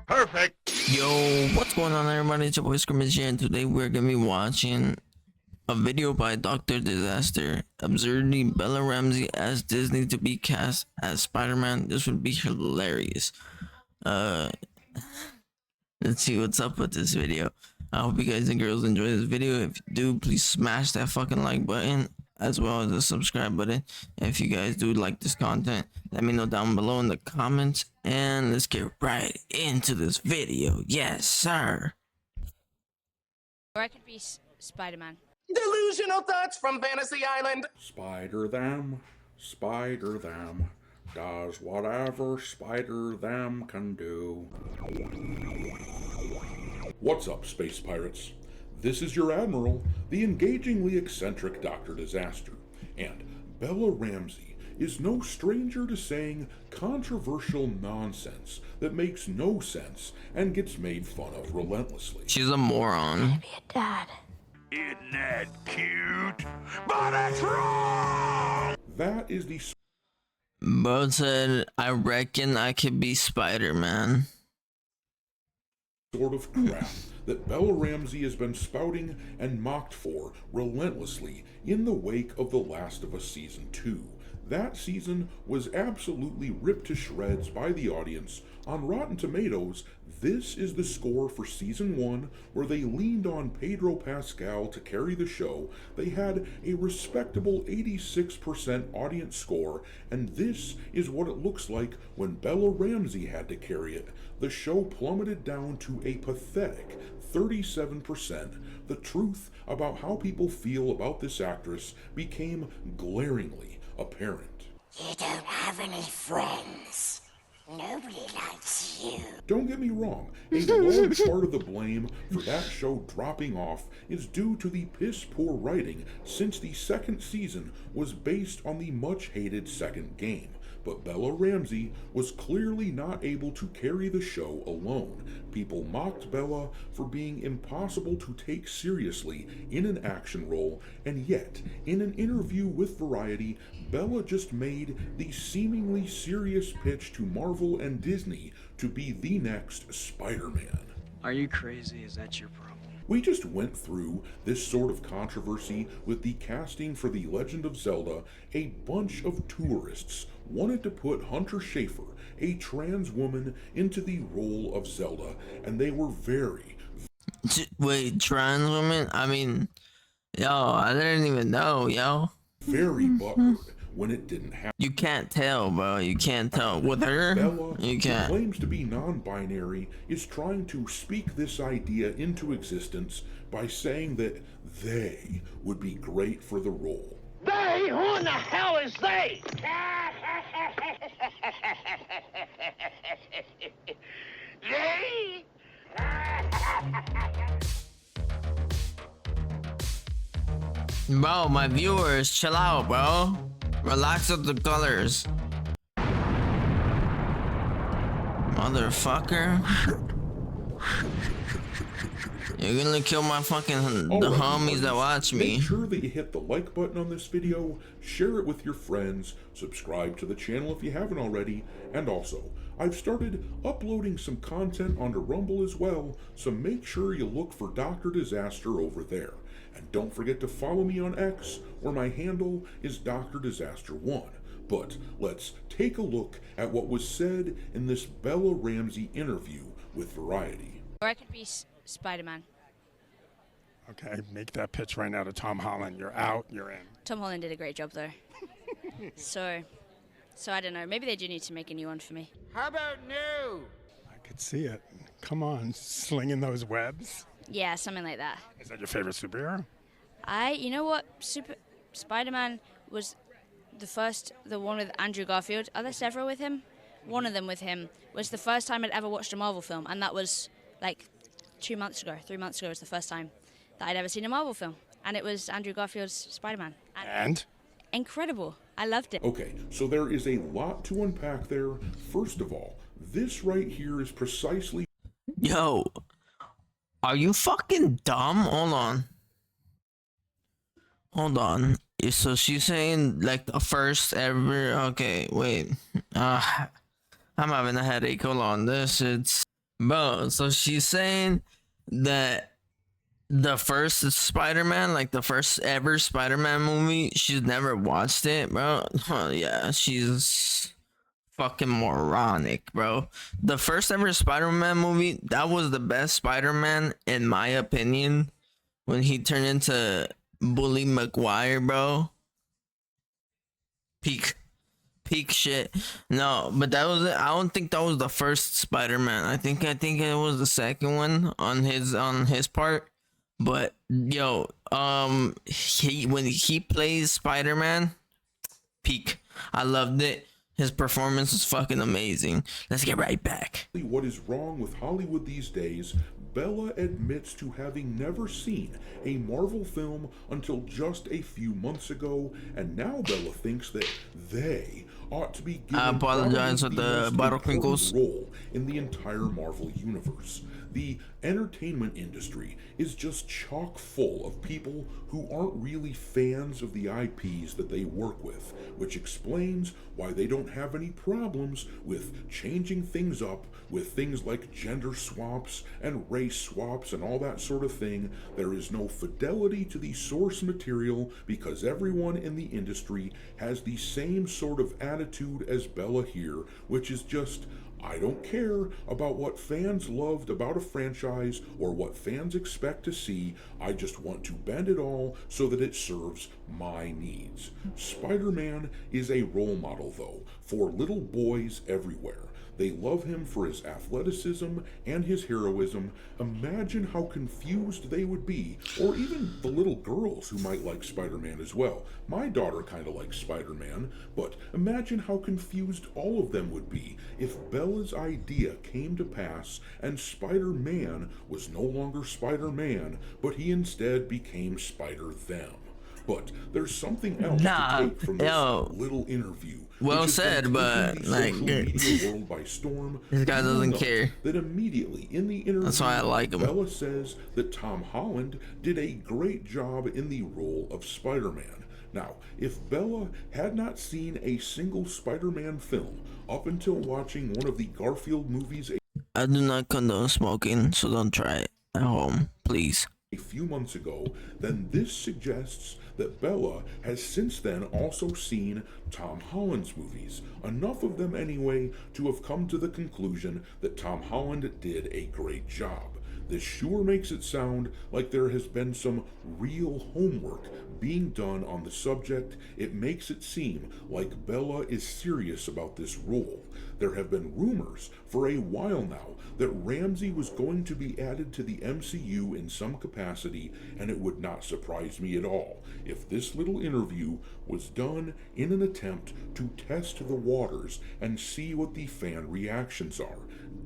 Perfect. Yo, what's going on, everybody? It's your boy Scrimmage here, and today we're gonna be watching a video by Dr. Disaster observing Bella Ramsey as Disney to be cast as Spider-Man. This would be hilarious. Let's see what's up with this video. I hope you guys and girls enjoy this video. If you do, please smash that fucking like button as well as the subscribe button. And if you guys do like this content, let me know down below in the comments, and let's get right into this video. Yes, sir. Or I could be Spider-Man. Delusional thoughts from Fantasy Island. Spider them, does whatever spider them can do. What's up, space pirates? This is your admiral, the engagingly eccentric Dr. Disaster, and Bella Ramsey is no stranger to saying controversial nonsense that makes no sense and gets made fun of relentlessly. She's a moron. Be a dad. Isn't that cute? But it's wrong! That is the Bro said, I reckon I could be Spider-Man. sort of crap that Bella Ramsey has been spouting and mocked for relentlessly in the wake of The Last of Us Season 2. That season was absolutely ripped to shreds by the audience. On Rotten Tomatoes, this is the score for Season 1, where they leaned on Pedro Pascal to carry the show. They had a respectable 86% audience score, and this is what it looks like when Bella Ramsey had to carry it. The show plummeted down to a pathetic 37%. The truth about how people feel about this actress became glaringly apparent. You don't have any friends. Nobody likes you. Don't get me wrong, a large part of the blame for that show dropping off is due to the piss-poor writing, since the second season was based on the much-hated second game. But Bella Ramsey was clearly not able to carry the show alone. People mocked Bella for being impossible to take seriously in an action role, and yet, in an interview with Variety, Bella just made the seemingly serious pitch to Marvel and Disney to be the next Spider-Man. Are you crazy? Is that your problem? We just went through this sort of controversy with the casting for The Legend of Zelda. A bunch of tourists wanted to put Hunter Schafer, a trans woman, into the role of Zelda, and they were Wait, trans woman? I mean, yo, I didn't even know, yo. very butthurt when it didn't happen. You can't tell, bro. You can't tell. With her, Bella, you who can't. claims to be non-binary, is trying to speak this idea into existence by saying that they would be great for the role. They? Who in the hell is they? They? Bro, my viewers, chill out, bro. Relax with the colors. Motherfucker. You're gonna kill my fucking the Alright, homies that watch me. Make sure that you hit the like button on this video, share it with your friends, subscribe to the channel if you haven't already, and also, I've started uploading some content onto Rumble as well, so make sure you look for Dr. Disaster over there. And don't forget to follow me on X, where my handle is Dr. Disaster 1. But let's take a look at what was said in this Bella Ramsey interview with Variety. Or I could be Spider-Man. Okay, make that pitch right now to Tom Holland. You're out, you're in. Tom Holland did a great job though. so I don't know. Maybe they do need to make a new one for me. How about new? I could see it. Come on, slinging those webs. Yeah, something like that. Is that your favorite superhero? You know what? Spider-Man was the one with Andrew Garfield. Are there several with him? One of them with him was the first time I'd ever watched a Marvel film, and that was like 3 months ago was the first time that I'd ever seen a Marvel film, and it was Andrew Garfield's Spider-Man. And? Incredible. I loved it. Okay, so there is a lot to unpack there. First of all, this right here is precisely... Yo, are you fucking dumb? Hold on. Hold on. So she's saying like the first ever. Okay, wait. I'm having a headache. Hold on. This it's bro. So she's saying that the first Spider-Man, like the first ever Spider-Man movie, she's never watched it, bro. Yeah, she's fucking moronic, bro. The first ever Spider-Man movie, that was the best Spider-Man in my opinion. When he turned into Bully Maguire, bro. Peak shit. No, but that was it. I don't think that was the first Spider-Man. I think it was the second one on his part. But yo, when he plays Spider-Man, peak. I loved it. His performance was fucking amazing. Let's get right back. What is wrong with Hollywood these days? Bella admits to having never seen a Marvel film until just a few months ago, and now Bella thinks that they ought to be given I apologize for the most bottle important crinkles. role in the entire Marvel universe. The entertainment industry is just chock full of people who aren't really fans of the IPs that they work with, which explains why they don't have any problems with changing things up with things like gender swaps and race swaps and all that sort of thing. There is no fidelity to the source material because everyone in the industry has the same sort of attitude as Bella here, which is just, I don't care about what fans loved about a franchise or what fans expect to see. I just want to bend it all so that it serves my needs. Spider-Man is a role model, though, for little boys everywhere. They love him for his athleticism and his heroism. Imagine how confused they would be, or even the little girls who might like Spider-Man as well. My daughter kind of likes Spider-Man, but imagine how confused all of them would be if Bella's idea came to pass and Spider-Man was no longer Spider-Man, but he instead became Spider-Them. But there's something else Nah, to take from this yo. little interview. Well which has been said, taking but, the like, social media world by storm. this guy You will doesn't note care. That immediately in the interview, That's why I like him. Bella says that Tom Holland did a great job in the role of Spider-Man. Now, if Bella had not seen a single Spider-Man film up until watching one of the Garfield movies I do not condone smoking, so don't try it at home, please. a few months ago, then this suggests that Bella has since then also seen Tom Holland's movies, enough of them anyway to have come to the conclusion that Tom Holland did a great job. This sure makes it sound like there has been some real homework being done on the subject. It makes it seem like Bella is serious about this role. There have been rumors for a while now that Ramsey was going to be added to the MCU in some capacity, and it would not surprise me at all if this little interview was done in an attempt to test the waters and see what the fan reactions are.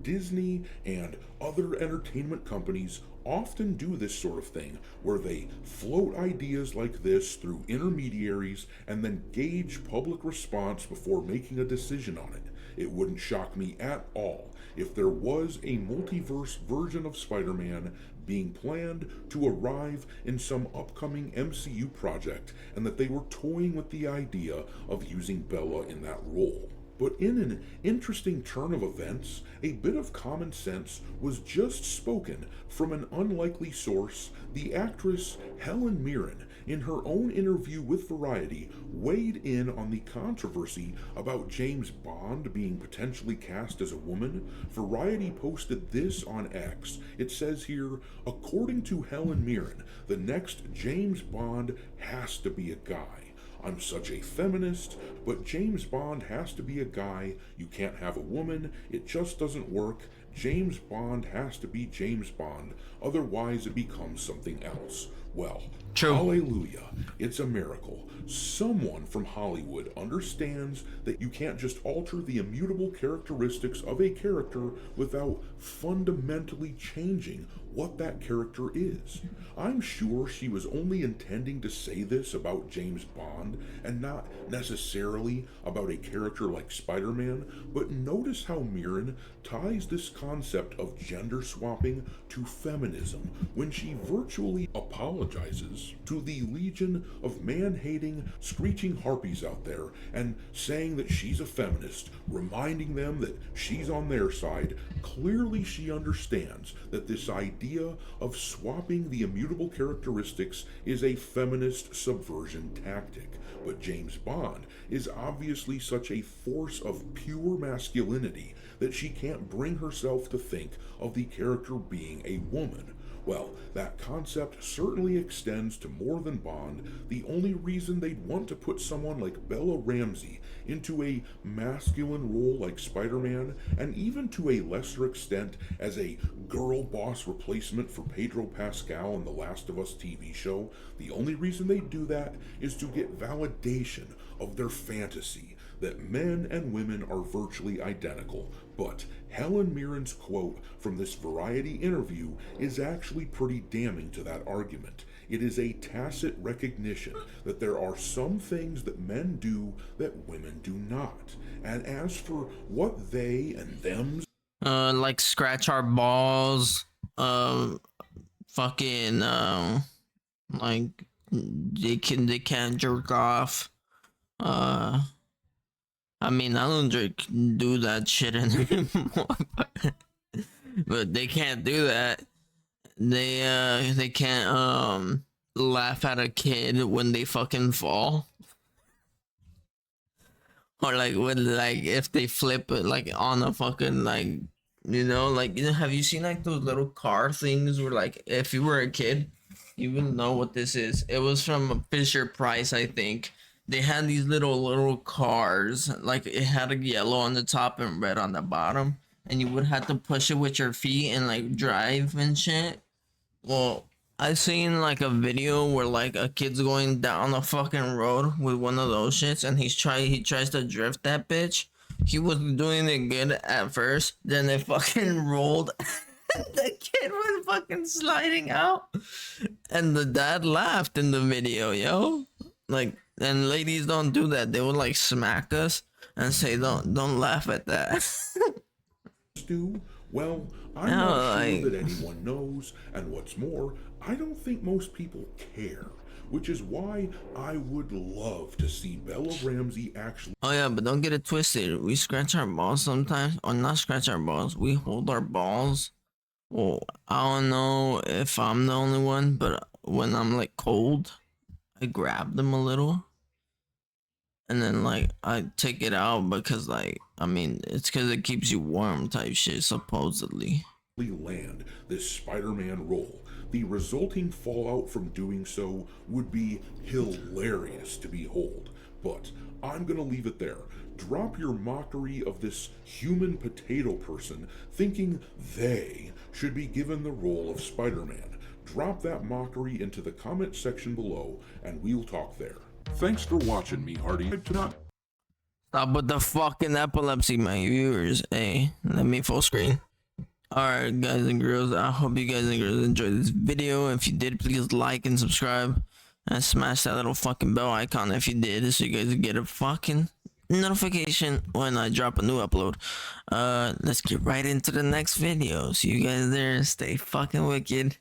Disney and other entertainment companies often do this sort of thing, where they float ideas like this through intermediaries and then gauge public response before making a decision on it. It wouldn't shock me at all if there was a multiverse version of Spider-Man being planned to arrive in some upcoming MCU project, and that they were toying with the idea of using Bella in that role. But in an interesting turn of events, a bit of common sense was just spoken from an unlikely source. The actress Helen Mirren, in her own interview with Variety, weighed in on the controversy about James Bond being potentially cast as a woman. Variety posted this on X. It says here, according to Helen Mirren, the next James Bond has to be a guy. I'm such a feminist, but James Bond has to be a guy. You can't have a woman. It just doesn't work. James Bond has to be James Bond. Otherwise, it becomes something else. Well, True. Hallelujah. It's a miracle. Someone from Hollywood understands that you can't just alter the immutable characteristics of a character without fundamentally changing what that character is. I'm sure she was only intending to say this about James Bond and not necessarily about a character like Spider-Man, but notice how Mirren ties this concept of gender swapping to feminism when she virtually apologizes this. To the legion of man-hating, screeching harpies out there and saying that she's a feminist, reminding them that she's on their side, clearly she understands that this idea of swapping the immutable characteristics is a feminist subversion tactic. But James Bond is obviously such a force of pure masculinity that she can't bring herself to think of the character being a woman. Well, that concept certainly extends to more than Bond. The only reason they'd want to put someone like Bella Ramsey into a masculine role like Spider-Man, and even to a lesser extent as a girl boss replacement for Pedro Pascal in the Last of Us TV show, the only reason they do that is to get validation of their fantasy that men and women are virtually identical. But Helen Mirren's quote from this Variety interview is actually pretty damning to that argument. It is a tacit recognition that there are some things that men do that women do not. And as for what they and thems, like scratch our balls, fucking, like they can't jerk off, I mean, I don't do that shit anymore, but they can't do that. They can't laugh at a kid when they fucking fall, or like when like if they flip it like on a fucking like have you seen like those little car things where like if you were a kid you wouldn't know what this is. It was from Fisher Price, I think. They had these little cars, like it had a yellow on the top and red on the bottom, and you would have to push it with your feet and like drive and shit. Well, I seen like a video where like a kid's going down the fucking road with one of those shits, and he tries to drift that bitch. He was doing it good at first, then it fucking rolled. The kid was fucking sliding out, and the dad laughed in the video, yo. Like, and ladies don't do that. They would like smack us and say, "Don't laugh at that." do? Well, I'm not sure that anyone knows, and what's more, I don't think most people care. Which is why I would love to see Bella Ramsey actually. Oh yeah, but don't get it twisted. We scratch our balls sometimes, or not scratch our balls. We hold our balls. Well, I don't know if I'm the only one, but when I'm like cold, I grab them a little, and then like I take it out because like I mean it's because it keeps you warm type shit supposedly. Land this Spider-Man role. The resulting fallout from doing so would be hilarious to behold. But I'm gonna leave it there. Drop your mockery of this human potato person thinking they should be given the role of Spider-Man. Drop that mockery into the comment section below and we'll talk there. Thanks for watching me, Hardy. Stop with the fucking epilepsy, my viewers. Hey, let me full screen. Alright guys and girls, I hope you guys and girls enjoyed this video. If you did, please like and subscribe and smash that little fucking bell icon if you did, so you guys get a fucking notification when I drop a new upload. Let's get right into the next video. See you guys there. Stay fucking wicked.